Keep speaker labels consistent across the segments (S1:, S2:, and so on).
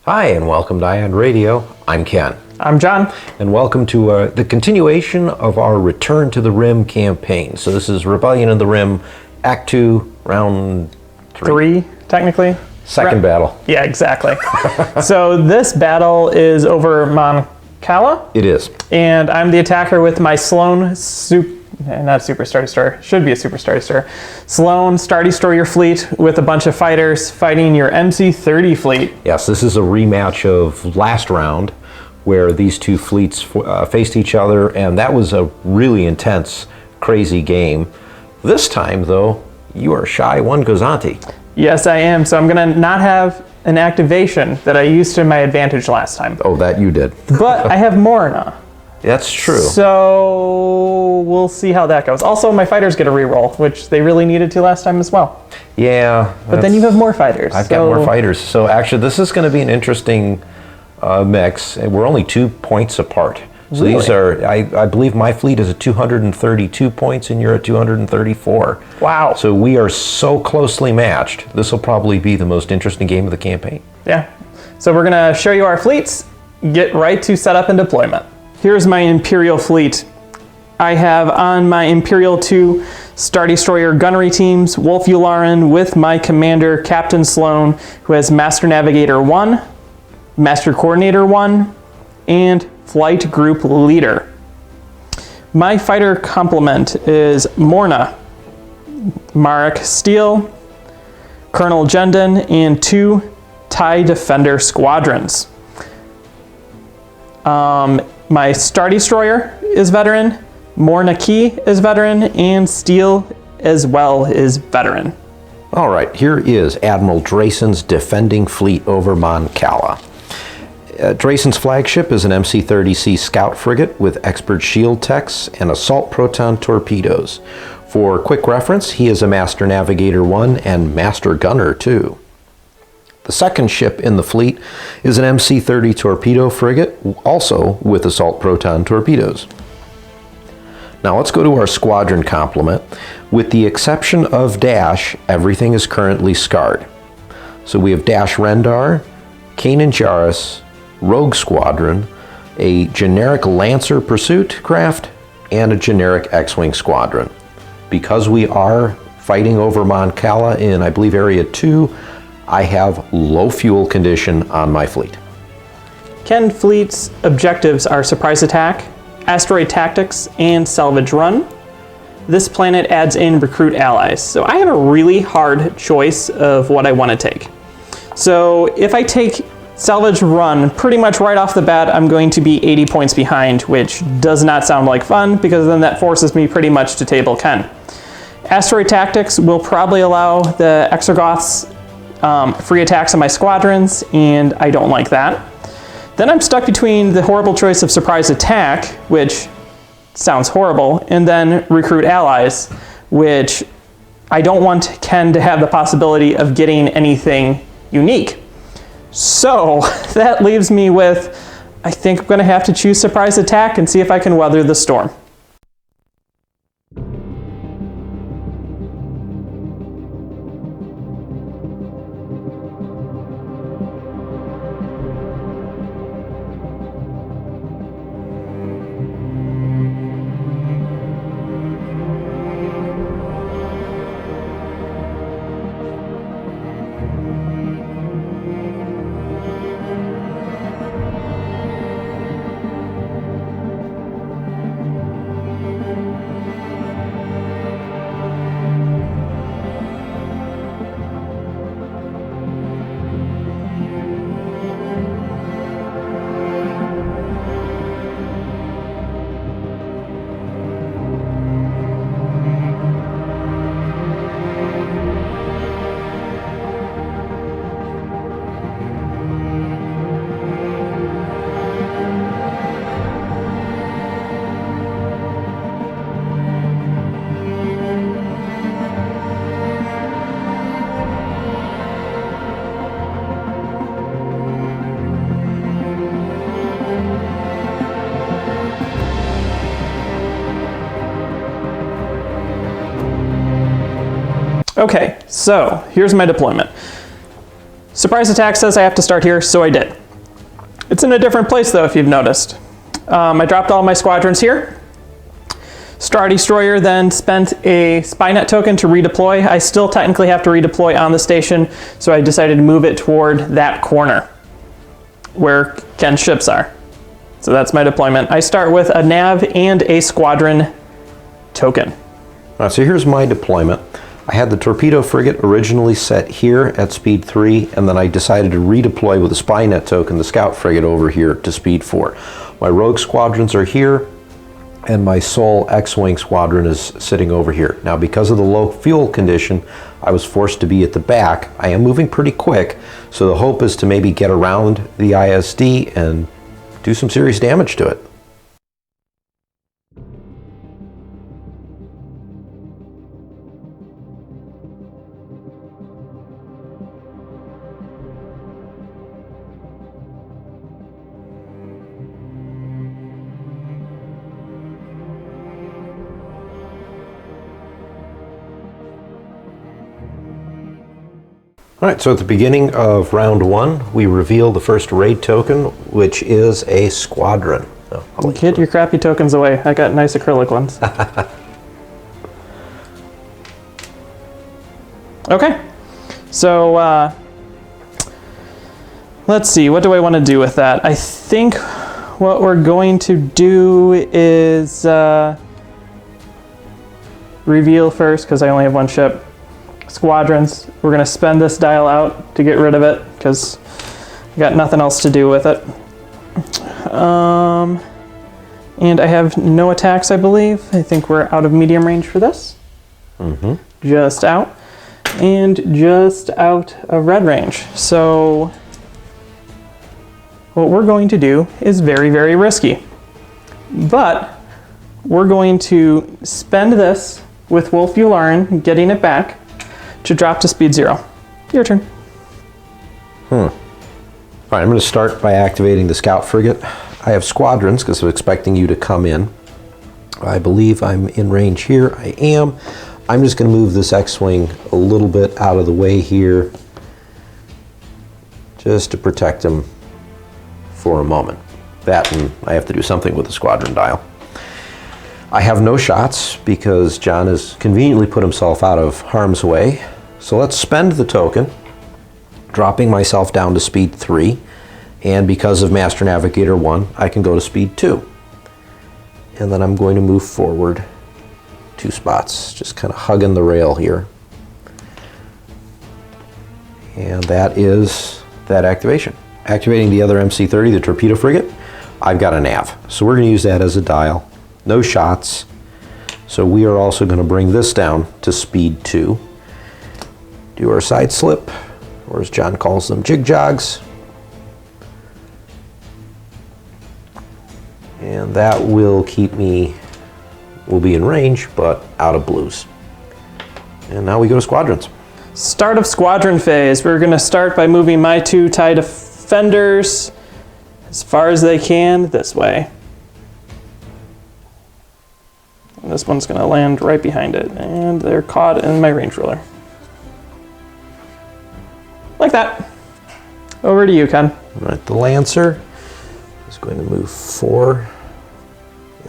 S1: Hi, and welcome to ION Radio. I'm Ken.
S2: I'm John.
S1: And welcome to the continuation of our Return to the Rim campaign. So this is Rebellion of the Rim, Act 2, Round
S2: 3, technically.
S1: Second battle.
S2: Yeah, exactly. So this battle is over Mon Cala.
S1: It is.
S2: And I'm the attacker with my Sloane not Super Star Destroyer, should be a Super Star Destroyer. Sloane Star Destroyer fleet with a bunch of fighters fighting your MC-30 fleet.
S1: Yes, this is a rematch of last round where these two fleets faced each other, and that was a really intense, crazy game. This time, though, you are shy one Gozanti.
S2: Yes, I am. So I'm going to not have an activation that I used to my advantage last time.
S1: Oh, that you did.
S2: But I have Morna.
S1: That's true.
S2: So we'll see how that goes. Also, my fighters get a reroll, which they really needed to last time as well.
S1: Yeah.
S2: But then you have more fighters.
S1: I've got more fighters. So actually, this is going to be an interesting mix. We're only 2 points apart. So
S2: really?
S1: These are, I believe my fleet is at 232 points and you're at 234.
S2: Wow.
S1: So we are so closely matched. This will probably be the most interesting game of the campaign.
S2: Yeah. So we're going to show you our fleets, get right to setup and deployment. Here's my Imperial fleet. I have on my Imperial II Star Destroyer gunnery teams, Wolf Yularen with my commander, Captain Sloane, who has Master Navigator 1, Master Coordinator 1, and Flight Group Leader. My fighter complement is Morna, Marek Steele, Colonel Jendon, and 2 TIE Defender Squadrons. My Star Destroyer is veteran, Morna Key is veteran, and Steele as well is veteran.
S1: All right, here is Admiral Drayson's defending fleet over Mon Cala. Drayson's flagship is an MC-30C scout frigate with expert shield techs and assault proton torpedoes. For quick reference, he is a Master Navigator 1 and Master Gunner 2. The second ship in the fleet is an MC-30 torpedo frigate, also with assault proton torpedoes. Now let's go to our squadron complement. With the exception of Dash, everything is currently scarred. So we have Dash Rendar, Kanan Jarrus, Rogue Squadron, a generic Lancer pursuit craft, and a generic X-Wing squadron. Because we are fighting over Mon Cala in, I believe, Area 2, I have low fuel condition on my fleet.
S2: Ken Fleet's objectives are surprise attack, asteroid tactics, and salvage run. This planet adds in recruit allies. So I have a really hard choice of what I want to take. So if I take salvage run, pretty much right off the bat, I'm going to be 80 points behind, which does not sound like fun because then that forces me pretty much to table Ken. Asteroid tactics will probably allow the Exargoths free attacks on my squadrons, and I don't like that. Then I'm stuck between the horrible choice of surprise attack, which sounds horrible, and then recruit allies, which I don't want Ken to have the possibility of getting anything unique. So that leaves me with, I think I'm going to have to choose surprise attack and see if I can weather the storm. Okay, so here's my deployment. Surprise attack says I have to start here, so I did. It's in a different place though, if you've noticed. I dropped all my squadrons here. Star Destroyer then spent a Spynet token to redeploy. I still technically have to redeploy on the station, so I decided to move it toward that corner where Ken's ships are. So that's my deployment. I start with a nav and a squadron token.
S1: All right, so here's my deployment. I had the Torpedo frigate originally set here at speed 3, and then I decided to redeploy with a Spynet token, the Scout frigate, over here to speed 4. My rogue squadrons are here, and my sole X-Wing squadron is sitting over here. Now, because of the low fuel condition, I was forced to be at the back. I am moving pretty quick, so the hope is to maybe get around the ISD and do some serious damage to it. All right, so at the beginning of round 1, we reveal the first raid token, which is a squadron. Oh,
S2: Get your crappy tokens away. I got nice acrylic ones. Okay, so let's see, what do I want to do with that? I think what we're going to do is reveal first, because I only have one ship. Squadrons. We're going to spend this dial out to get rid of it because I got nothing else to do with it. And I have no attacks, I believe. I think we're out of medium range for this.
S1: Mm-hmm.
S2: Just out. And just out of red range. So what we're going to do is very, very risky. But we're going to spend this with Wolf Yularen, getting it back, to drop to speed 0. Your turn.
S1: All right, I'm going to start by activating the Scout frigate. I have squadrons because I'm expecting you to come in. I believe I'm in range here. I am. I'm just going to move this X-Wing a little bit out of the way here just to protect him for a moment. That, and I have to do something with the squadron dial. I have no shots because John has conveniently put himself out of harm's way. So let's spend the token, dropping myself down to speed 3. And because of Master Navigator 1, I can go to speed 2. And then I'm going to move forward 2 spots, just kind of hugging the rail here. And that is that activation. Activating the other MC-30, the Torpedo frigate, I've got a nav. So we're going to use that as a dial. No shots. So we are also going to bring this down to speed 2. Do our side slip, or as John calls them, jig jogs. And that will keep me, we'll be in range, but out of blues. And now we go to squadrons.
S2: Start of squadron phase. We're going to start by moving my 2 TIE defenders as far as they can this way. And this one's going to land right behind it, and they're caught in my range ruler. Like that. Over to you, Ken.
S1: All right, the Lancer is going to move 4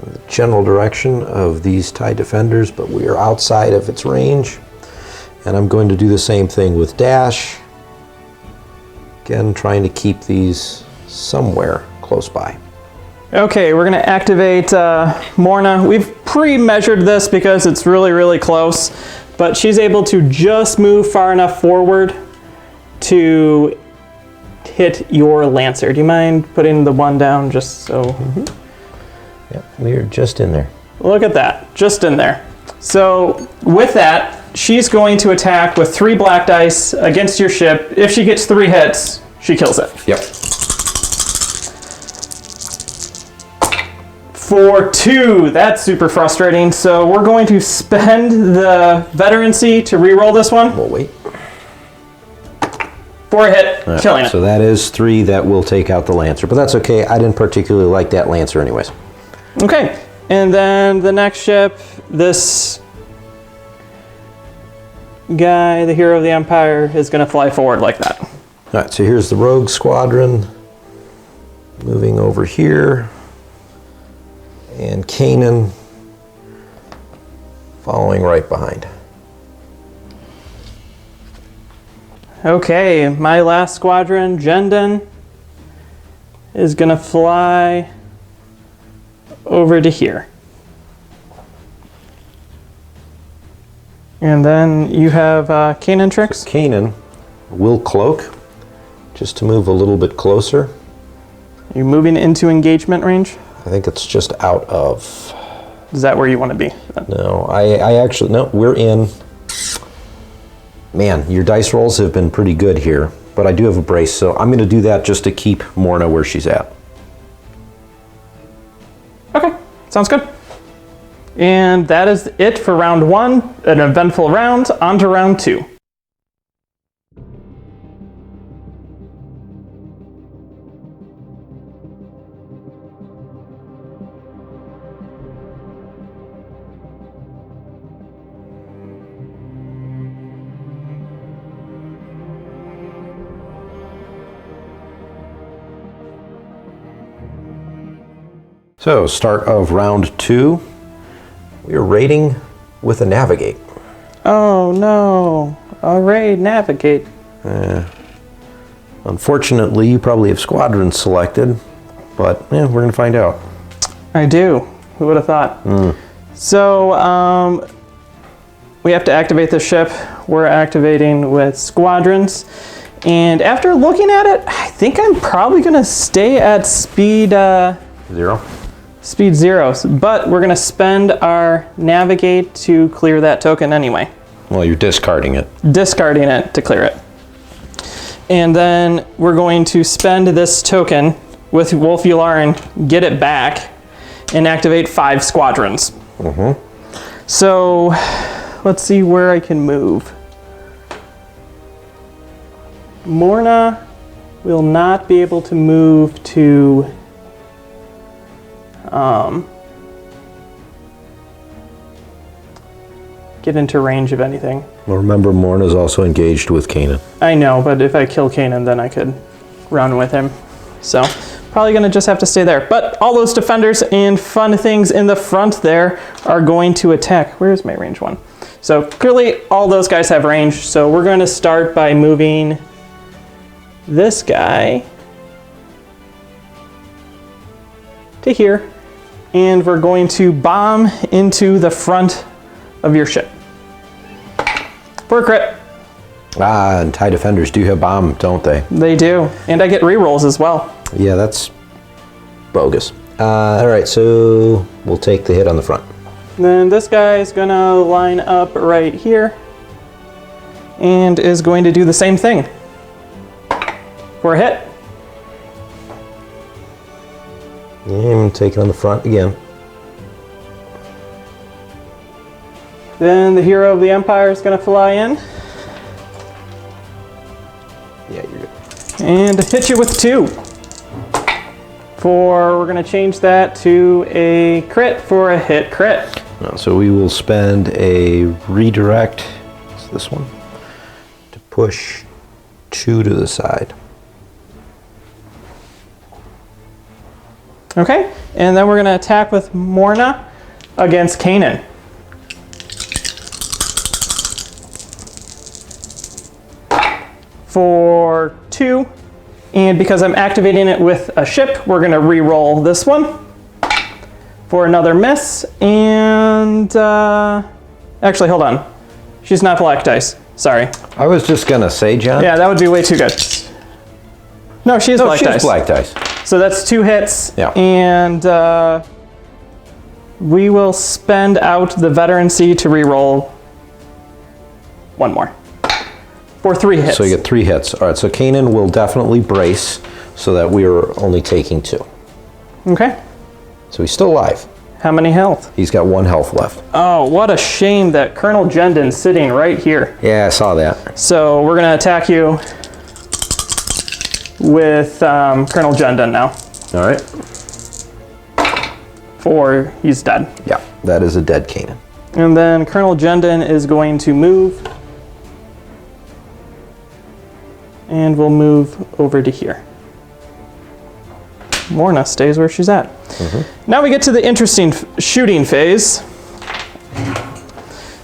S1: in the general direction of these TIE defenders, but we are outside of its range. And I'm going to do the same thing with Dash. Again, trying to keep these somewhere close by.
S2: Okay, we're going to activate Morna. We've pre-measured this because it's really, really close, but she's able to just move far enough forward to hit your Lancer. Do you mind putting the 1 down just so?
S1: Yeah, we're just in there.
S2: Look at that, just in there. So with that, she's going to attack with 3 black dice against your ship. If she gets 3 hits, she kills it.
S1: Yep.
S2: For 2, that's super frustrating. So we're going to spend the veterancy to re-roll this one.
S1: We'll wait.
S2: For a hit,
S1: Right,
S2: killing it.
S1: so that is 3 that will take out the Lancer, but that's okay. I didn't particularly like that Lancer anyways.
S2: Okay, and then the next ship, this guy, the hero of the Empire, is going to fly forward like that.
S1: All right, so here's the rogue squadron moving over here, and Kanan following right behind.
S2: Okay, my last squadron, Jendon, is gonna fly over to here. And then you have Kanan tricks.
S1: So Kanan will cloak just to move a little bit closer.
S2: You're moving into engagement range?
S1: I think it's just out of.
S2: Is that where you want to be?
S1: No, I actually, no, we're in. Man, your dice rolls have been pretty good here, but I do have a brace, so I'm going to do that just to keep Morna where she's at.
S2: Okay, sounds good. And that is it for round one, an eventful round. On to round two.
S1: So, start of round two. We are raiding with a navigate.
S2: Oh no, all right, navigate.
S1: Unfortunately, you probably have Squadrons selected, but we're going to find out.
S2: I do, who would have thought? So, we have to activate the ship. We're activating with Squadrons. And after looking at it, I think I'm probably going to stay at speed...
S1: Zero?
S2: Speed 0, but we're going to spend our navigate to clear that token anyway.
S1: Well, you're discarding it.
S2: Discarding it to clear it. And then we're going to spend this token with Wolf Yularen, get it back, and activate 5 squadrons. So let's see where I can move. Morna will not be able to move to get into range of anything.
S1: Well, remember, Morna's also engaged with Kanan.
S2: I know, but if I kill Kanan, then I could run with him. So probably gonna just have to stay there. But all those defenders and fun things in the front there are going to attack. Where's my range one? So clearly all those guys have range. So we're going to start by moving this guy to here. And we're going to bomb into the front of your ship. For a crit.
S1: Ah, and TIE defenders do have bomb, don't they?
S2: They do. And I get rerolls as well.
S1: Yeah, that's bogus. All right, so we'll take the hit on the front.
S2: Then this guy is going to line up right here and is going to do the same thing for a hit.
S1: And take it on the front again.
S2: Then the hero of the Empire is going to fly in.
S1: Yeah, you're good.
S2: And hit you with 2. We're going to change that to a crit for a hit crit.
S1: So we will spend a redirect, it's this one, to push 2 to the side.
S2: Okay, and then we're going to attack with Morna against Kanan. For 2, and because I'm activating it with a ship, we're going to re-roll this one for another miss. And actually, hold on. She's not black dice. Sorry.
S1: I was just going to say, John.
S2: Yeah, that would be way too good. No, she is black dice.
S1: Black dice.
S2: So that's 2 hits.
S1: Yeah.
S2: And we will spend out the veterancy to re-roll 1 more. For 3 hits.
S1: So you get 3 hits. All right, so Kanan will definitely brace so that we are only taking 2.
S2: Okay.
S1: So he's still alive.
S2: How many health?
S1: He's got 1 health left.
S2: Oh, what a shame that Colonel Jendon's sitting right here.
S1: Yeah, I saw that.
S2: So we're going to attack you with Colonel Jendon now.
S1: All right.
S2: For he's dead.
S1: Yeah, that is a dead Kanan.
S2: And then Colonel Jendon is going to move And we'll move over to here. Morna stays where she's at. Now we get to the interesting shooting phase.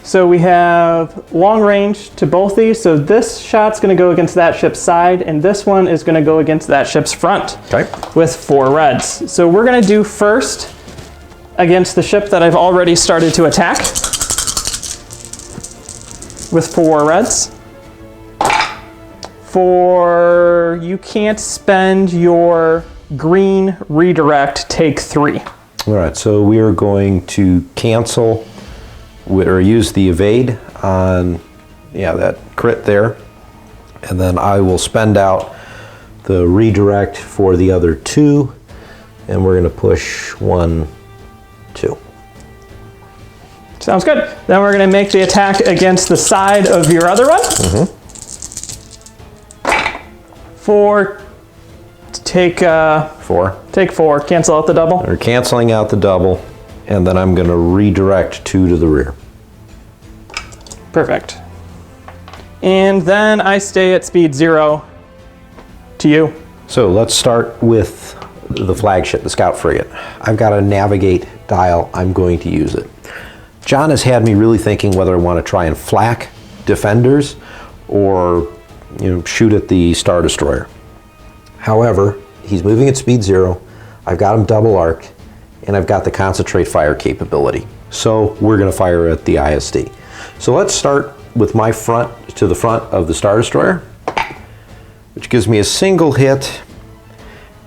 S2: So we have long range to both these. So this shot's going to go against that ship's side, and this one is going to go against that ship's front.
S1: Okay.
S2: With 4 reds. So we're going to do first against the ship that I've already started to attack with 4 reds. You can't spend your green redirect, take 3.
S1: All right, so we are going to cancel or use the evade on, that crit there. And then I will spend out the redirect for the other 2. And we're going to push 1, 2.
S2: Sounds good. Then we're going to make the attack against the side of your other one. Take 4. Take 4. Cancel out the double.
S1: We're canceling out the double. And then I'm going to redirect 2 to the rear.
S2: Perfect. And then I stay at speed 0 to you.
S1: So let's start with the flagship, the scout frigate. I've got a navigate dial. I'm going to use it. John has had me really thinking whether I want to try and flak defenders or shoot at the Star Destroyer. However, he's moving at speed 0. I've got him double arced, and I've got the concentrate fire capability. So we're going to fire at the ISD. So let's start with my front to the front of the Star Destroyer, which gives me a single hit,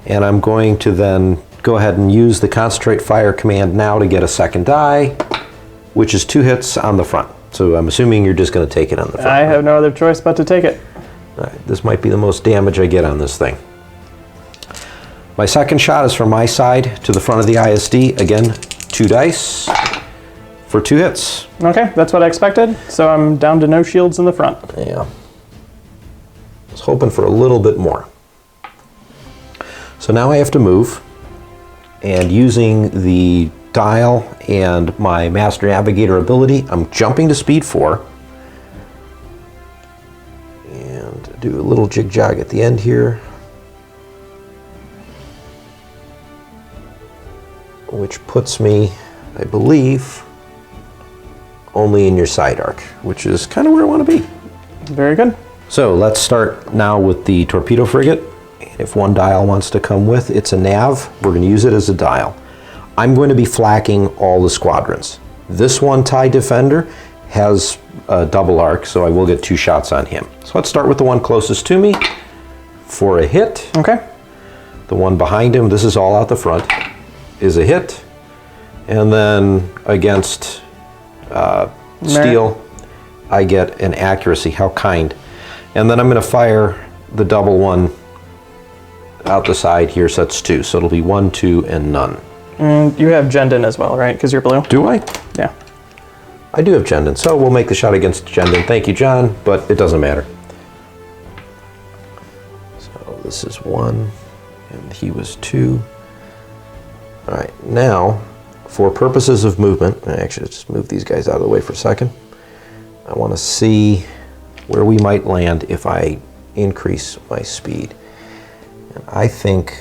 S1: and I'm going to then go ahead and use the concentrate fire command now to get a second die, which is 2 hits on the front. So I'm assuming you're just going to take it on the front.
S2: I have no other choice but to take it.
S1: All right, this might be the most damage I get on this thing. My second shot is from my side to the front of the ISD. Again, 2 dice for 2 hits.
S2: Okay, that's what I expected. So I'm down to no shields in the front.
S1: Yeah. I was hoping for a little bit more. So now I have to move, and using the dial and my Master Navigator ability, I'm jumping to speed 4. And do a little jig jog at the end here, which puts me, I believe, only in your side arc, which is kind of where I want to be.
S2: Very good.
S1: So let's start now with the torpedo frigate. If one dial wants to come with, it's a nav. We're going to use it as a dial. I'm going to be flacking all the squadrons. This one TIE Defender has a double arc, so I will get 2 shots on him. So let's start with the one closest to me for a hit.
S2: Okay.
S1: The one behind him, this is all out the front, is a hit. And then against steel, I get an accuracy. How kind. And then I'm going to fire the double one out the side here, so that's 2. So it'll be 1, 2, and none.
S2: And you have Jendon as well, right? Because you're blue.
S1: Do I?
S2: Yeah.
S1: I do have Jendon, so we'll make the shot against Jendon. Thank you, John, but it doesn't matter. So this is 1, and he was 2. All right, now, for purposes of movement, I actually just move these guys out of the way for a second. I want to see where we might land if I increase my speed. And I think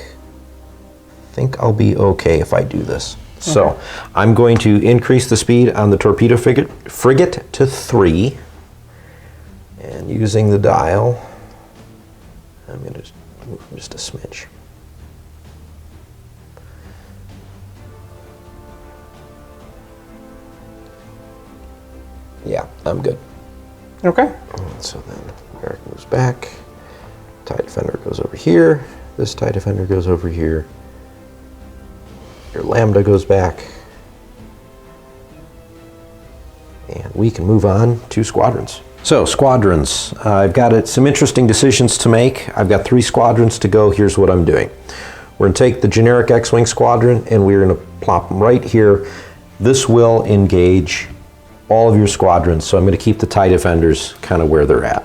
S1: I'll be okay if I do this. Okay. So I'm going to increase the speed on the torpedo frigate to 3. And using the dial, I'm going to move just a smidge. Yeah, I'm good.
S2: Okay.
S1: So then Merrick moves back. TIE Defender goes over here. This TIE Defender goes over here. Your Lambda goes back. And we can move on to Squadrons. So, Squadrons. I've got some interesting decisions to make. I've got 3 Squadrons to go. Here's what I'm doing. We're going to take the generic X-Wing Squadron, and we're going to plop them right here. This will engage all of your Squadrons, so I'm going to keep the TIE Defenders kind of where they're at.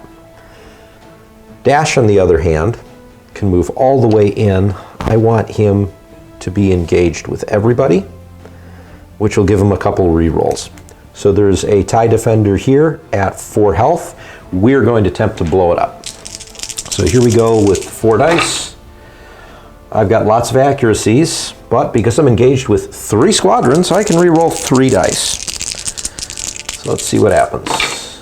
S1: Dash, on the other hand, can move all the way in. I want him to be engaged with everybody, which will give him a couple re-rolls. So there's a TIE Defender here at 4 health. We're going to attempt to blow it up. So here we go with 4 dice. I've got lots of accuracies, but because I'm engaged with 3 squadrons, I can re-roll 3 dice. So let's see what happens.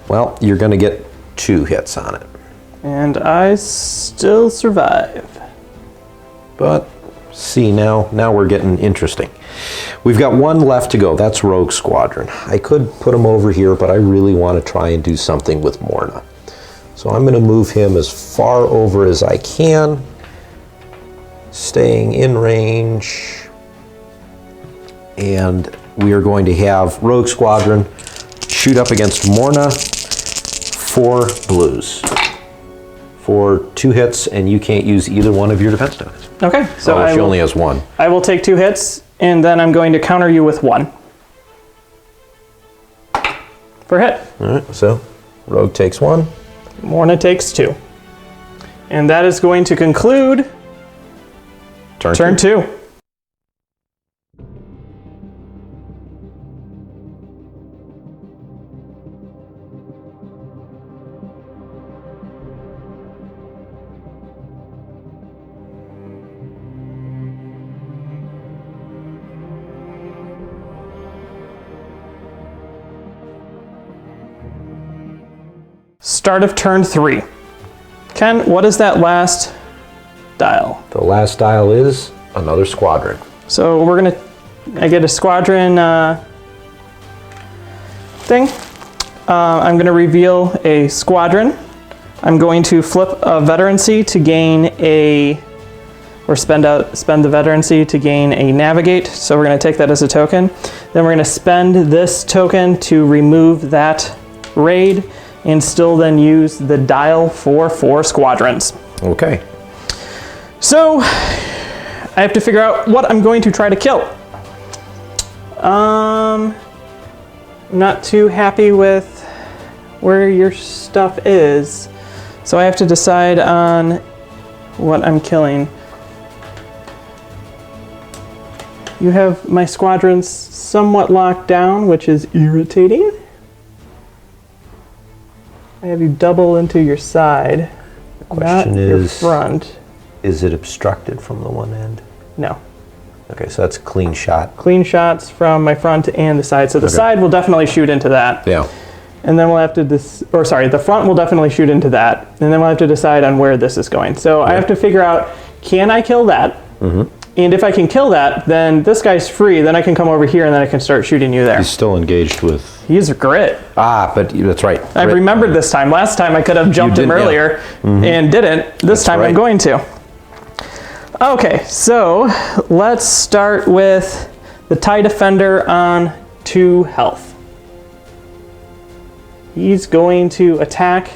S1: Well, you're going to get 2 hits on it.
S2: And I still survive.
S1: But see, now we're getting interesting. We've got 1 left to go. That's Rogue Squadron. I could put him over here, but I really want to try and do something with Morna. So I'm going to move him as far over as I can, staying in range. And we are going to have Rogue Squadron shoot up against Morna. 4 blues. For 2 hits, and you can't use either one of your defense tokens.
S2: Okay, so
S1: she only has 1.
S2: I will take 2 hits, and then I'm going to counter you with 1. For a hit.
S1: All right, so Rogue takes 1.
S2: Morna takes 2. And that is going to conclude turn 2. Start of turn 3. Ken, what is that last dial?
S1: The last dial is another squadron.
S2: So I get a squadron thing. I'm gonna reveal a squadron. I'm going to flip a veterancy to gain spend the veterancy to gain a navigate. So we're gonna take that as a token. Then we're gonna spend this token to remove that raid, and still then use the dial for 4 squadrons.
S1: Okay.
S2: So I have to figure out what I'm going to try to kill. I'm not too happy with where your stuff is, so I have to decide on what I'm killing. You have my squadrons somewhat locked down, which is irritating. I have you double into your side,
S1: The question
S2: not
S1: is,
S2: your front.
S1: Is it obstructed from the one end?
S2: No.
S1: Okay, so that's a clean shot.
S2: Clean shots from my front and the side. So the side will definitely shoot into that.
S1: Yeah.
S2: And then we'll have to, the front will definitely shoot into that. And then we'll have to decide on where this is going. So I have to figure out, can I kill that? Mm-hmm. And if I can kill that, then this guy's free. Then I can come over here and then I can start shooting you there.
S1: He's still engaged with...
S2: He's a grit.
S1: Ah, but that's right.
S2: I remembered this time. Last time I could have jumped him earlier and didn't. This time I'm going to. Okay, so let's start with the TIE Defender on 2 health. He's going to attack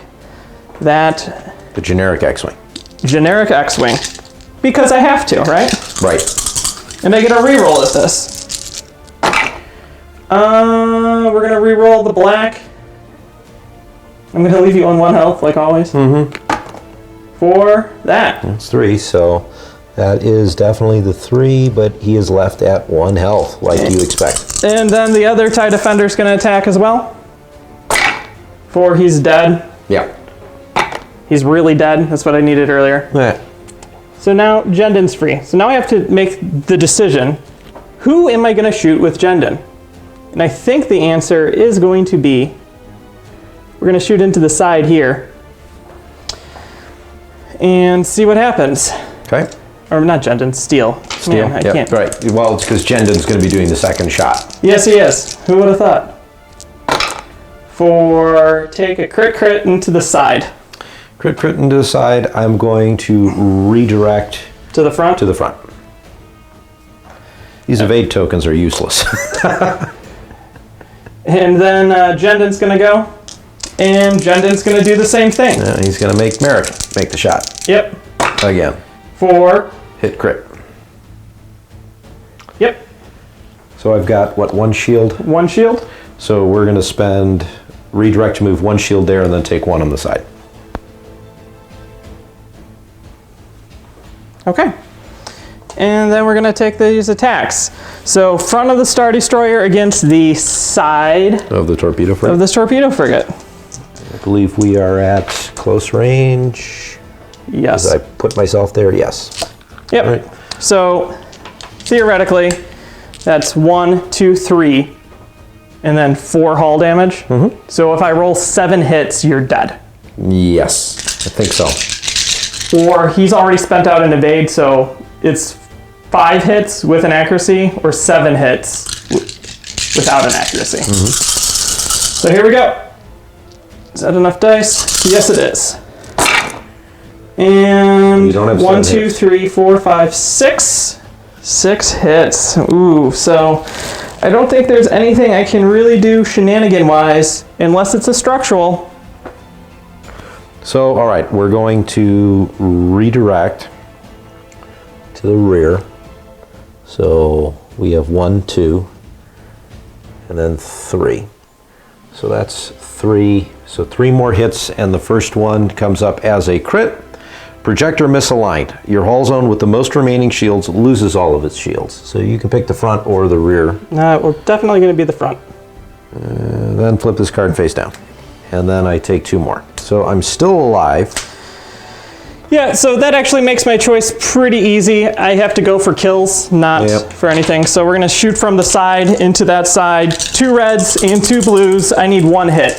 S2: that...
S1: The generic X-Wing.
S2: Generic X-Wing. Because I have to, right?
S1: Right.
S2: And I get a reroll at this. We're gonna reroll the black. I'm gonna leave you on 1 health, like always. For that.
S1: That's 3, so that is definitely the 3, but he is left at 1 health, like you expect.
S2: And then the other TIE Defender's gonna attack as well. For he's dead.
S1: Yeah.
S2: He's really dead. That's what I needed earlier.
S1: Yeah.
S2: So now Jendon's free. So now I have to make the decision, who am I gonna shoot with Jendon? And I think the answer is going to be, we're gonna shoot into the side here and see what happens.
S1: Okay.
S2: Or not Jendon, Steel.
S1: Steel,
S2: Man, I can't.
S1: Right. Well, it's because Jendon's going to be doing the second shot.
S2: Yes, he is. Who would have thought? For take a crit into the side.
S1: Crit into the side. I'm going to redirect
S2: to the front.
S1: To the front. These evade tokens are useless.
S2: And then Jendon's going to go. And Jendon's going to do the same thing.
S1: Yeah, he's going to make Merrick make the shot.
S2: Yep.
S1: Again.
S2: For
S1: hit crit.
S2: Yep.
S1: So I've got, what, 1 shield?
S2: 1 shield.
S1: So we're going to spend redirect to move 1 shield there and then take 1 on the side.
S2: Okay. And then we're going to take these attacks. So front of the Star Destroyer against the side
S1: of the torpedo frigate.
S2: Of this torpedo frigate.
S1: believe we are at close range.
S2: Yes.
S1: Did I put myself there? Yes.
S2: Yep.
S1: Right.
S2: So theoretically, that's 1, 2, 3, and then 4 hull damage. So if I roll 7 hits, you're dead.
S1: Yes, I think so.
S2: Or he's already spent out an evade, so it's 5 hits with an accuracy, or 7 hits without an accuracy. So here we go. Is that enough dice? Yes, it is. And
S1: You don't have
S2: 1,
S1: 7
S2: 2,
S1: hits.
S2: 3, 4, 5, 6. 6 hits. Ooh, so I don't think there's anything I can really do shenanigan-wise, unless it's a structural.
S1: So, all right, we're going to redirect to the rear. So we have 1, 2, and then 3. So that's 3. So 3 more hits, and the first one comes up as a crit. Projector misaligned. Your hull zone with the most remaining shields loses all of its shields. So you can pick the front or the rear.
S2: Well, definitely going to be the front.
S1: And then flip this card face down. And then I take 2 more. So I'm still alive.
S2: Yeah, so that actually makes my choice pretty easy. I have to go for kills, not for anything. So we're going to shoot from the side into that side. 2 reds and 2 blues. I need 1 hit.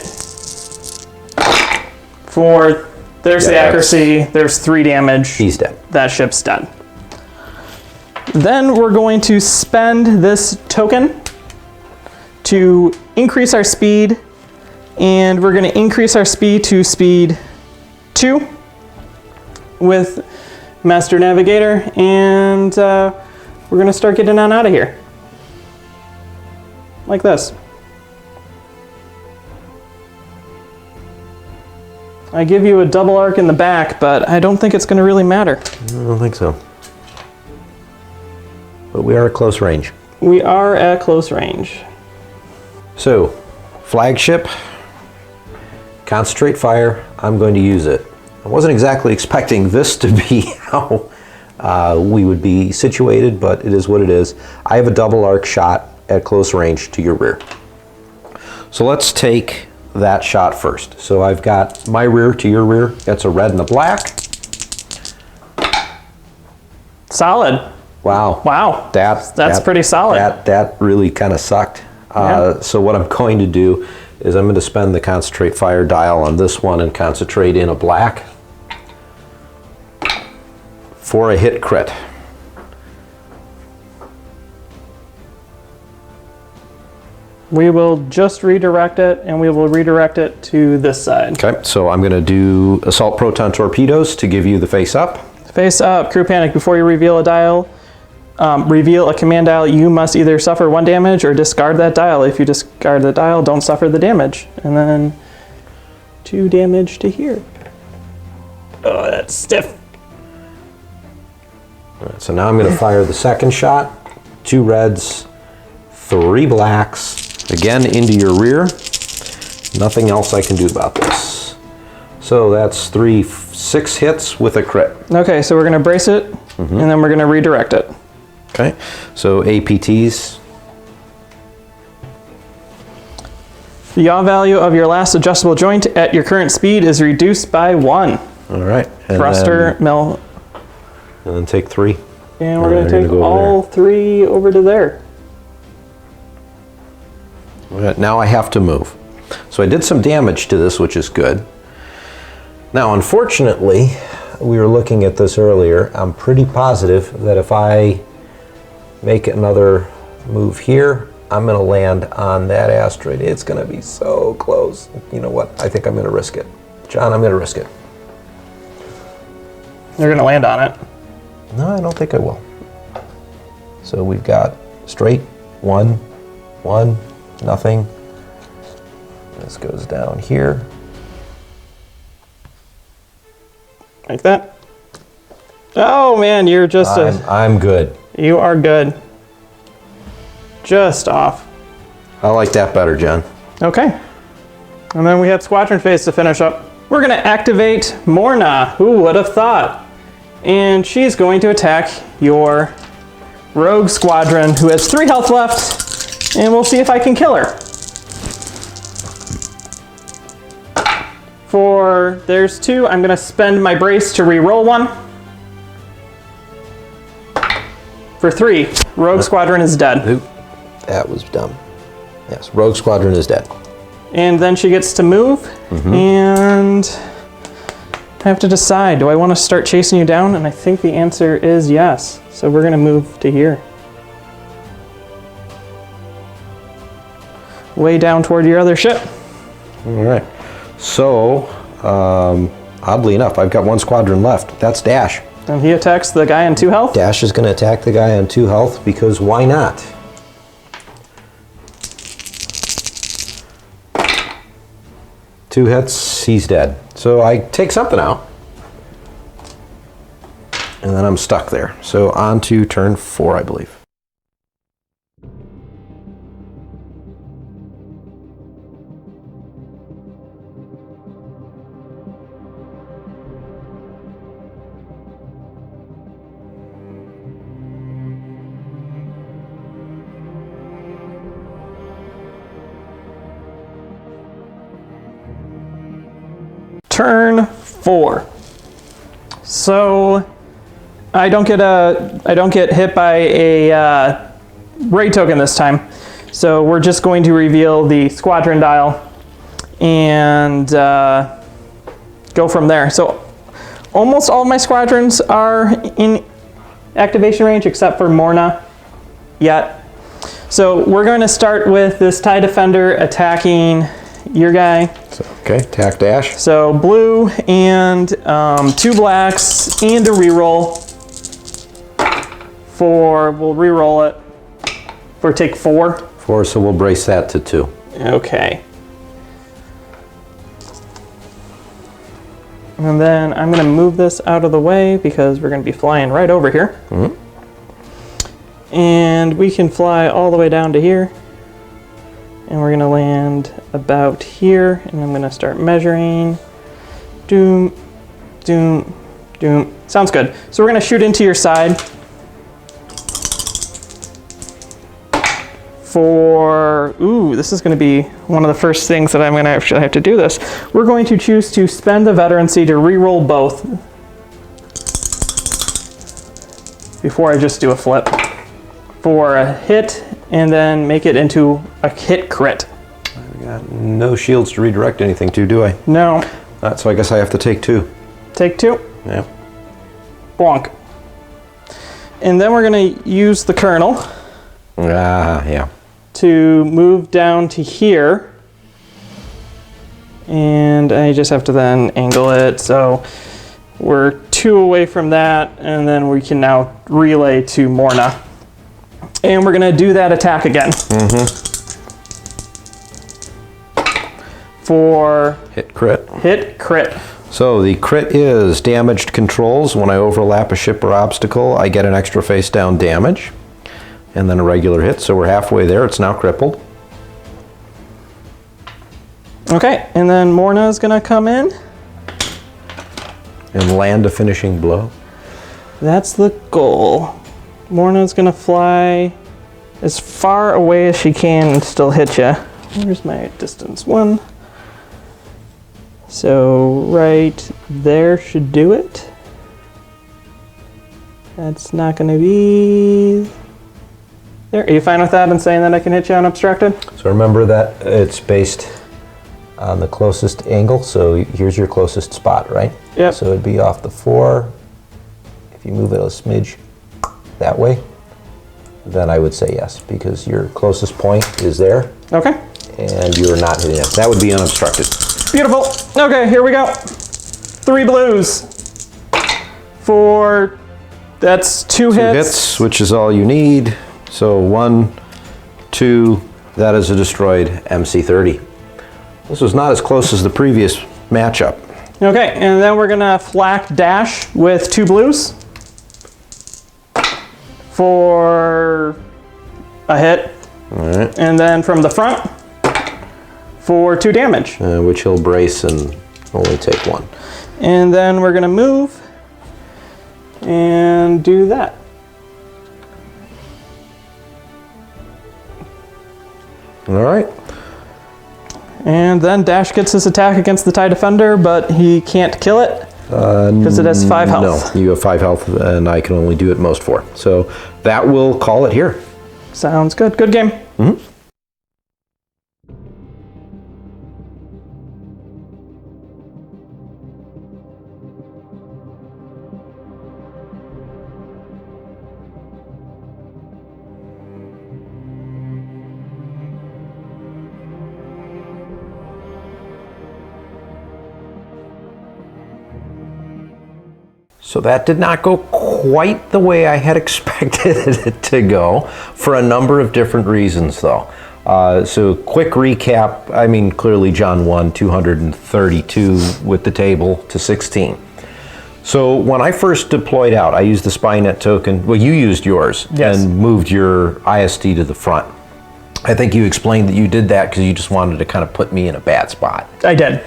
S2: There's the accuracy. There's 3 damage.
S1: He's dead.
S2: That ship's dead. Then we're going to spend this token to increase our speed. And we're going to increase our speed to speed 2 with Master Navigator, and we're going to start getting on out of here. Like this. I give you a double arc in the back, but I don't think it's going to really matter.
S1: I don't think so. But we are at close range.
S2: We are at close range.
S1: So, flagship, concentrate fire, I'm going to use it. I wasn't exactly expecting this to be how we would be situated, but it is what it is. I have a double arc shot at close range to your rear. So let's take that shot first. So I've got my rear to your rear. That's a red and a black.
S2: Solid.
S1: Wow.
S2: Wow.
S1: That's
S2: pretty solid.
S1: That really kind of sucked. So what I'm going to do is I'm going to spend the concentrate fire dial on this one and concentrate in a black for a hit crit.
S2: We will just redirect it, and we will redirect it to this side.
S1: Okay, so I'm going to do assault proton torpedoes to give you the face up.
S2: Face up, crew panic. Before you reveal a dial, reveal a command dial, you must either suffer 1 damage or discard that dial. If you discard the dial, don't suffer the damage. And then 2 damage to here. Oh, that's stiff.
S1: All right, so now I'm going to fire the second shot. 2 reds, 3 blacks, again into your rear. Nothing else I can do about this. So that's 6 hits with a crit.
S2: Okay, so we're going to brace it, and then we're going to redirect it.
S1: Okay, so APTs.
S2: The yaw value of your last adjustable joint at your current speed is reduced by 1.
S1: All right. And
S2: Thruster, mill.
S1: And then take 3.
S2: And we're going to take all 3 over to there.
S1: Now I have to move. So I did some damage to this, which is good. Now, unfortunately, we were looking at this earlier. I'm pretty positive that if I make another move here, I'm going to land on that asteroid. It's going to be so close. You know what? I think I'm going to risk it. John, I'm going to risk it.
S2: You're going to land on it.
S1: No, I don't think I will. So we've got straight, 1, 1, nothing. This goes down here.
S2: Like that. Oh man, you're just
S1: I'm good.
S2: You are good. Just off.
S1: I like that better, John.
S2: Okay. And then we have Squadron phase to finish up. We're going to activate Morna. Who would have thought? And she's going to attack your rogue squadron, who has 3 health left, and we'll see if I can kill her. there's 2. I'm gonna spend my brace to re-roll 1. For 3, Rogue Squadron is dead.
S1: Oop, that was dumb. Yes, Rogue Squadron is dead.
S2: And then she gets to move, and I have to decide, do I want to start chasing you down? And I think the answer is yes. So we're gonna move to here. Way down toward your other ship.
S1: All right. So, oddly enough, I've got 1 squadron left. That's Dash.
S2: And he attacks the guy on 2 health?
S1: Dash is going to attack the guy on 2 health because why not? Two hits, he's dead. So I take something out. And then I'm stuck there. So on to turn 4, I believe.
S2: Turn 4. So I don't get hit by a raid token this time. So we're just going to reveal the squadron dial and go from there. So almost all of my squadrons are in activation range except for Morna yet. So we're going to start with this TIE Defender attacking your guy.
S1: So, okay, attack Dash.
S2: So blue and 2 blacks and a reroll we'll reroll it for take 4.
S1: 4, so we'll brace that to 2.
S2: Okay. And then I'm going to move this out of the way because we're going to be flying right over here. And we can fly all the way down to here. And we're going to land about here. And I'm going to start measuring. Doom, doom, doom. Sounds good. So we're going to shoot into your side. This is going to be one of the first things that I'm going to actually have to do this. We're going to choose to spend the veterancy to re-roll both before I just do a flip for a hit and then make it into a hit crit.
S1: I got no shields to redirect anything to, do I?
S2: No.
S1: So I guess I have to take 2.
S2: Take 2?
S1: Yeah.
S2: Bonk. And then we're going to use the Colonel.
S1: Yeah.
S2: To move down to here. And I just have to then angle it. So we're 2 away from that. And then we can now relay to Morna. And we're going to do that attack again. For
S1: hit crit.
S2: Hit crit.
S1: So the crit is damaged controls. When I overlap a ship or obstacle, I get an extra face down damage. And then a regular hit, so we're halfway there. It's now crippled. Okay, and then Morna is gonna come in. And land a finishing blow.
S2: That's the goal. Morna's gonna fly as far away as she can and still hit you. Where's my distance? 1. So right there should do it. That's not gonna be... There. Are you fine with that and saying that I can hit you unobstructed?
S1: So remember that it's based on the closest angle, so here's your closest spot, right?
S2: Yep.
S1: So it'd be off the 4. If you move it a smidge that way, then I would say yes, because your closest point is there.
S2: Okay.
S1: And you're not hitting it. That would be unobstructed.
S2: Beautiful. Okay, here we go. 3 blues. That's 2 hits.
S1: 2 hits, which is all you need. So 1, 2, that is a destroyed MC-30. This was not as close as the previous matchup.
S2: Okay, and then we're gonna flak Dash with 2 blues for a hit.
S1: All right.
S2: And then from the front for 2 damage.
S1: Which he'll brace and only take 1.
S2: And then we're gonna move and do that.
S1: All right.
S2: And then Dash gets his attack against the TIE Defender, but he can't kill it because it has 5 health.
S1: No, you have 5 health, and I can only do at most 4. So that will call it here.
S2: Sounds good. Good game.
S1: Mm-hmm. So that did not go quite the way I had expected it to go, for a number of different reasons though. So quick recap, I mean, clearly John won 232 with the table to 16. So when I first deployed out, I used the Spynet token, well, you used yours,
S2: yes,
S1: and moved your ISD to the front. I think you explained that you did that because you just wanted to kind of put me in a bad spot.
S2: I did.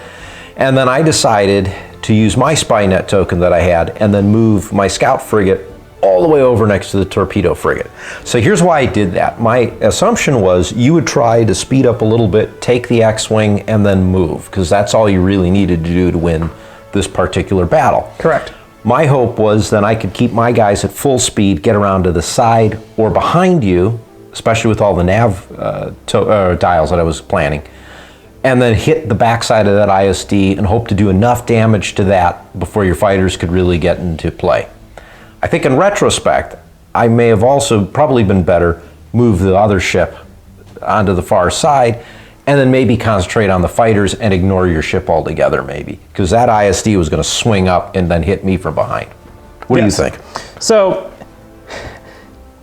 S1: And then I decided to use my Spynet token that I had and then move my scout frigate all the way over next to the torpedo frigate. So here's why I did that. My assumption was you would try to speed up a little bit, take the X-Wing, and then move, because that's all you really needed to do to win this particular battle.
S2: Correct.
S1: My hope was then I could keep my guys at full speed, get around to the side or behind you, especially with all the nav dials that I was planning, and then hit the backside of that ISD and hope to do enough damage to that before your fighters could really get into play. I think in retrospect, I may have also probably been better move the other ship onto the far side and then maybe concentrate on the fighters and ignore your ship altogether maybe, because that ISD was going to swing up and then hit me from behind. What do you think?
S2: So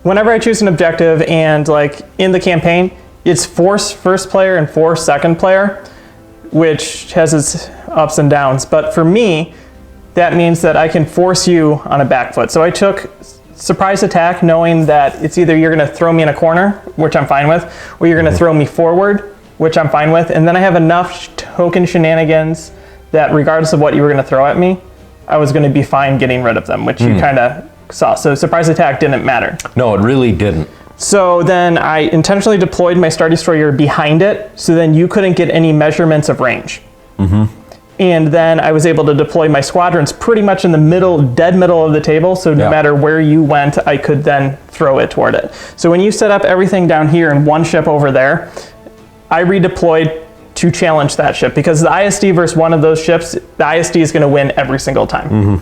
S2: whenever I choose an objective and like in the campaign, it's force first player and force second player, which has its ups and downs. But for me, that means that I can force you on a back foot. So I took surprise attack knowing that it's either you're gonna throw me in a corner, which I'm fine with, or you're gonna throw me forward, which I'm fine with. And then I have enough token shenanigans that regardless of what you were gonna throw at me, I was gonna be fine getting rid of them, which you kinda saw. So surprise attack didn't matter.
S1: No, it really didn't.
S2: So then I intentionally deployed my Star Destroyer behind it, so then you couldn't get any measurements of range. And then I was able to deploy my squadrons pretty much in the middle, dead middle of the table, so no matter where you went, I could then throw it toward it. So when you set up everything down here and one ship over there, I redeployed to challenge that ship, because the ISD versus one of those ships, the ISD is gonna win every single time.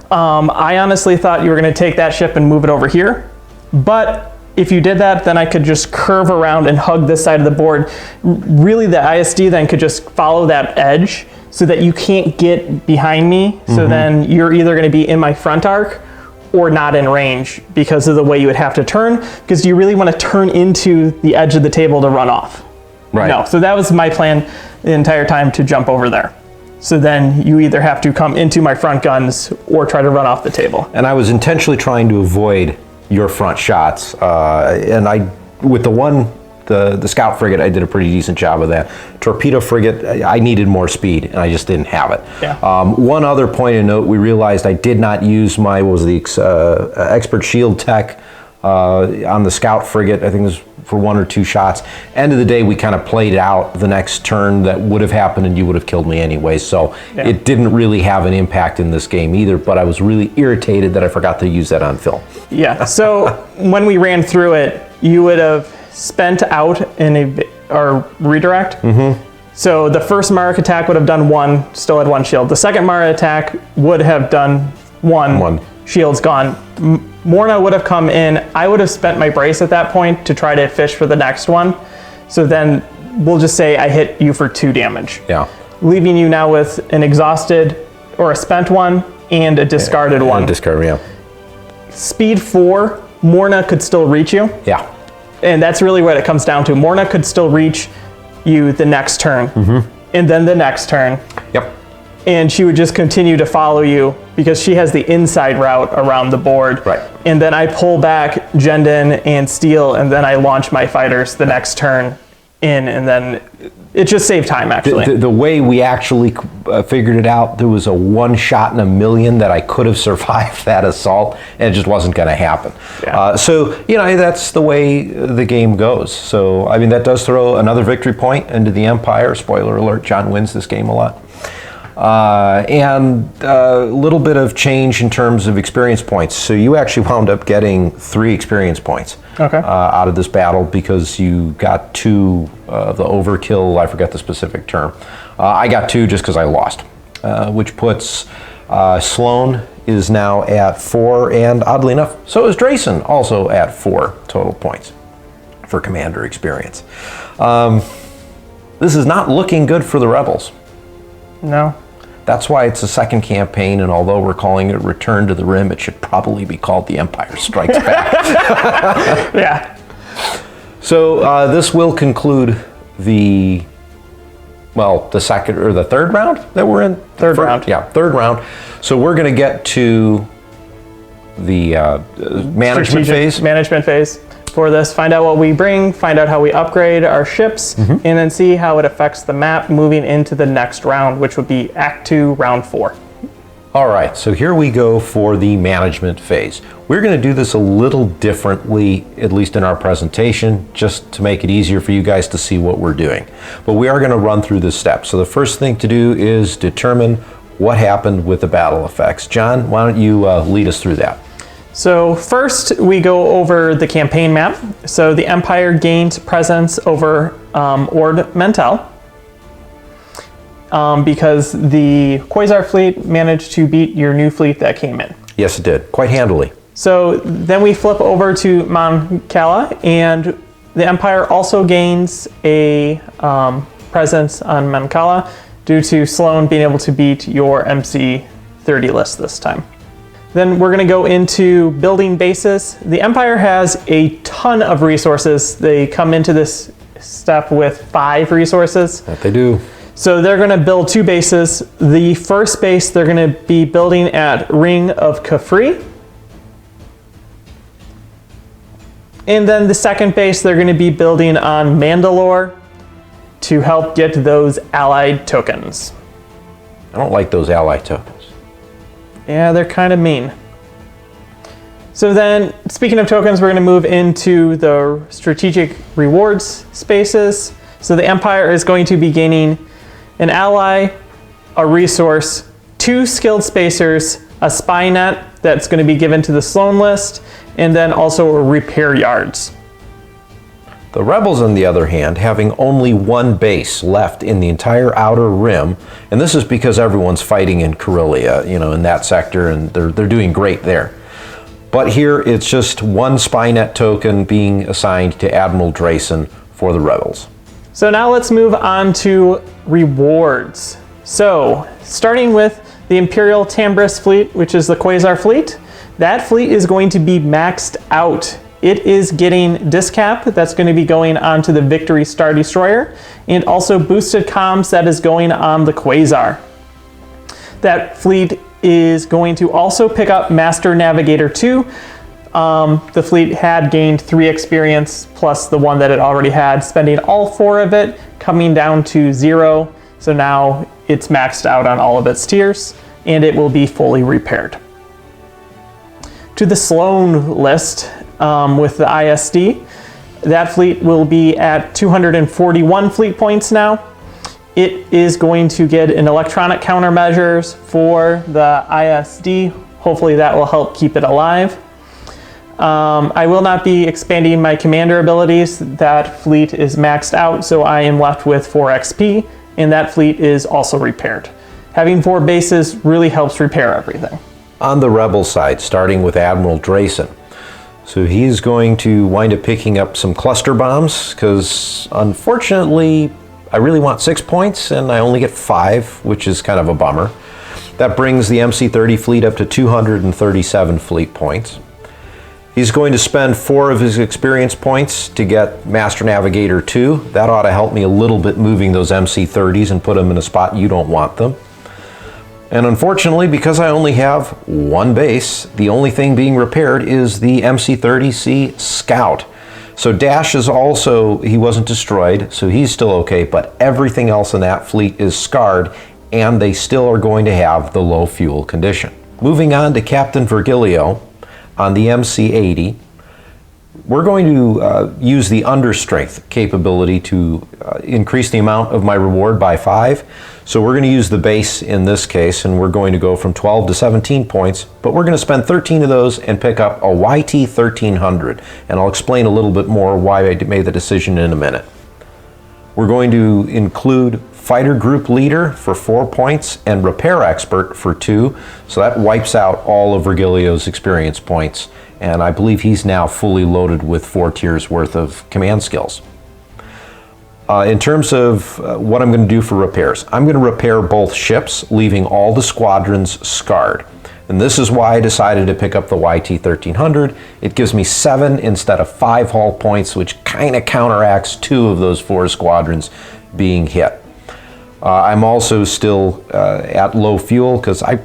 S2: I honestly thought you were gonna take that ship and move it over here, but if you did that, then I could just curve around and hug this side of the board. Really, the ISD then could just follow that edge so that you can't get behind me. So then you're either going to be in my front arc or not in range because of the way you would have to turn, because you really want to turn into the edge of the table to run off.
S1: Right.
S2: No, so that was my plan the entire time, to jump over there. So then you either have to come into my front guns or try to run off the table.
S1: And I was intentionally trying to avoid your front shots, and I, with the scout frigate, I did a pretty decent job of that. Torpedo frigate, I needed more speed, and I just didn't have it. One other point of note, we realized I did not use my, what was the expert shield tech on the scout frigate. I think it was for 1 or 2 shots. End of the day, we kind of played out the next turn that would have happened and you would have killed me anyway. So it didn't really have an impact in this game either, but I was really irritated that I forgot to use that on film.
S2: Yeah, so when we ran through it, you would have spent out in or redirect. So the first Mark attack would have done 1, still had 1 shield. The second Mara attack would have done 1. Shield's gone. Morna would have come in. I would have spent my brace at that point to try to fish for the next one. So then we'll just say I hit you for 2 damage. Leaving you now with an exhausted or a spent one and a discarded one. Speed 4, Morna could still reach you. And that's really what it comes down to. Morna could still reach you the next turn. And then the next turn. And she would just continue to follow you because she has the inside route around the board. And then I pull back Jendon and Steel, and then I launch my fighters the next turn in, and then It just saved time, actually.
S1: The way we actually figured it out, there was a 1 shot in a million that I could have survived that assault, and it just wasn't going to happen.
S2: Yeah.
S1: So, you know, that's the way the game goes. So, I mean, that does throw another victory point into the Empire. Spoiler alert, John wins this game a lot. And a little bit of change in terms of experience points. So you actually wound up getting 3 experience points out of this battle because you got 2 of the overkill. I forget the specific term. I got 2 just because I lost, which puts Sloane is now at 4, and oddly enough, so is Drayson, also at 4 total points for commander experience. This is not looking good for the Rebels.
S2: No.
S1: That's why it's a second campaign, and although we're calling it Return to the Rim, it should probably be called The Empire Strikes Back.
S2: Yeah.
S1: So this will conclude the second or the third round that we're in?
S2: Third round.
S1: Yeah, third round. So we're going to get to the management phase.
S2: Management phase. For this, find out what we bring, find out how we upgrade our ships, and then see how it affects the map moving into the next round, which would be Act 2, Round 4.
S1: All right, so here we go for the management phase. We're going to do this a little differently, at least in our presentation, just to make it easier for you guys to see what we're doing. But we are going to run through the steps. So the first thing to do is determine what happened with the battle effects. John, why don't you lead us through that?
S2: So first, we go over the campaign map. So the Empire gained presence over Ord Mantell because the Quasar fleet managed to beat your new fleet that came in.
S1: Yes, it did, quite handily.
S2: So then we flip over to Mon Cala, and the Empire also gains a presence on Mon Cala due to Sloane being able to beat your MC30 list this time. Then we're going to go into building bases. The Empire has a ton of resources. They come into this step with 5 resources.
S1: That they do.
S2: So they're going to build 2 bases. The first base they're going to be building at Ring of Khafre. And then the second base they're going to be building on Mandalore to help get those allied tokens.
S1: I don't like those allied tokens.
S2: Yeah, they're kind of mean. So then, speaking of tokens, we're going to move into the strategic rewards spaces. So the Empire is going to be gaining an ally, a resource, 2 skilled spacers, a spy net that's going to be given to the Sloane list, and then also repair yards.
S1: The Rebels, on the other hand, having only 1 base left in the entire outer rim, and this is because everyone's fighting in Corellia, you know, in that sector, and they're doing great there. But here it's just 1 Spynet token being assigned to Admiral Drayson for the Rebels.
S2: So now let's move on to rewards. So starting with the Imperial Tambris fleet, which is the Quasar fleet, that fleet is going to be maxed out. It is getting Discap that's going to be going onto the Victory Star Destroyer, and also boosted comms that is going on the Quasar. That fleet is going to also pick up Master Navigator 2. The fleet had gained 3 experience plus the 1 that it already had, spending all 4 of it, coming down to 0. So now it's maxed out on all of its tiers, and it will be fully repaired. To the Sloane list, with the ISD, that fleet will be at 241 fleet points now. It is going to get an electronic countermeasures for the ISD. Hopefully that will help keep it alive. I will not be expanding my commander abilities. That fleet is maxed out, so I am left with 4 XP, and that fleet is also repaired. Having 4 bases really helps repair everything.
S1: On the Rebel side, starting with Admiral Drayson. So he's going to wind up picking up some cluster bombs because unfortunately I really want 6 points and I only get 5, which is kind of a bummer. That brings the MC30 fleet up to 237 fleet points. He's going to spend 4 of his experience points to get Master Navigator 2. That ought to help me a little bit moving those MC30s and put them in a spot you don't want them. And unfortunately, because I only have 1 base, the only thing being repaired is the MC30C Scout. So Dash is also, he wasn't destroyed, so he's still okay, but everything else in that fleet is scarred, and they still are going to have the low fuel condition. Moving on to Captain Virgilio on the MC-80, we're going to use the understrength capability to increase the amount of my reward by 5. So we're going to use the base in this case, and we're going to go from 12 to 17 points, but we're going to spend 13 of those and pick up a YT 1300. And I'll explain a little bit more why I made the decision in a minute. We're going to include Fighter Group Leader for 4 points and Repair Expert for 2. So that wipes out all of Virgilio's experience points. And I believe he's now fully loaded with 4 tiers worth of command skills. In terms of what I'm going to do for repairs, I'm going to repair both ships, leaving all the squadrons scarred. And this is why I decided to pick up the YT 1300. It gives me 7 instead of 5 hull points, which kind of counteracts 2 of those 4 squadrons being hit. I'm also still at low fuel because I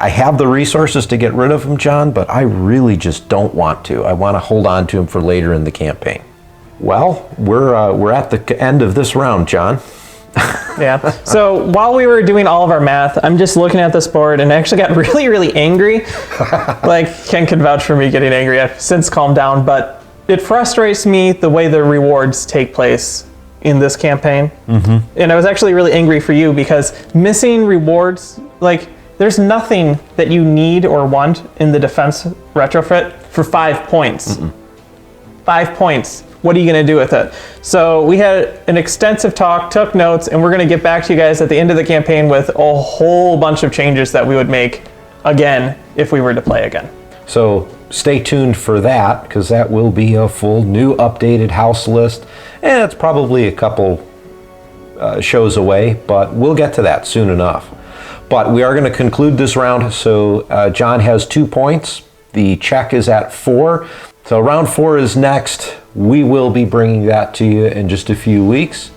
S1: have the resources to get rid of him, John, but I really just don't want to. I want to hold on to him for later in the campaign. Well, we're at the end of this round, John.
S2: Yeah. So while we were doing all of our math, I'm just looking at this board and I actually got really, really angry. Like, Ken can vouch for me getting angry. I've since calmed down, but it frustrates me the way the rewards take place in this campaign. Mm-hmm. And I was actually really angry for you because missing rewards, like, there's nothing that you need or want in the defense retrofit for 5 points. Mm-mm. 5 points. What are you going to do with it? So we had an extensive talk, took notes, and we're going to get back to you guys at the end of the campaign with a whole bunch of changes that we would make again if we were to play again.
S1: So stay tuned for that, because that will be a full new updated house list. And it's probably a couple shows away, but we'll get to that soon enough. But we are going to conclude this round. So John has 2 points. The check is at 4. So round 4 is next. We will be bringing that to you in just a few weeks.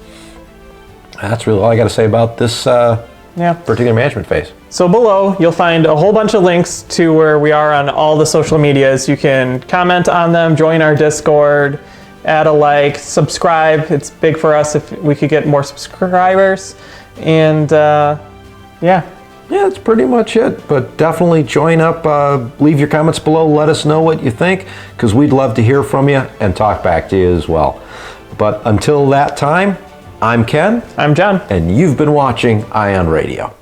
S1: That's really all I got to say about this particular management phase.
S2: So below, you'll find a whole bunch of links to where we are on all the social medias. You can comment on them, join our Discord, add a like, subscribe. It's big for us if we could get more subscribers. And yeah,
S1: that's pretty much it. But definitely join up, leave your comments below, let us know what you think, because we'd love to hear from you and talk back to you as well. But until that time, I'm Ken.
S2: I'm John.
S1: And you've been watching Ion Radio.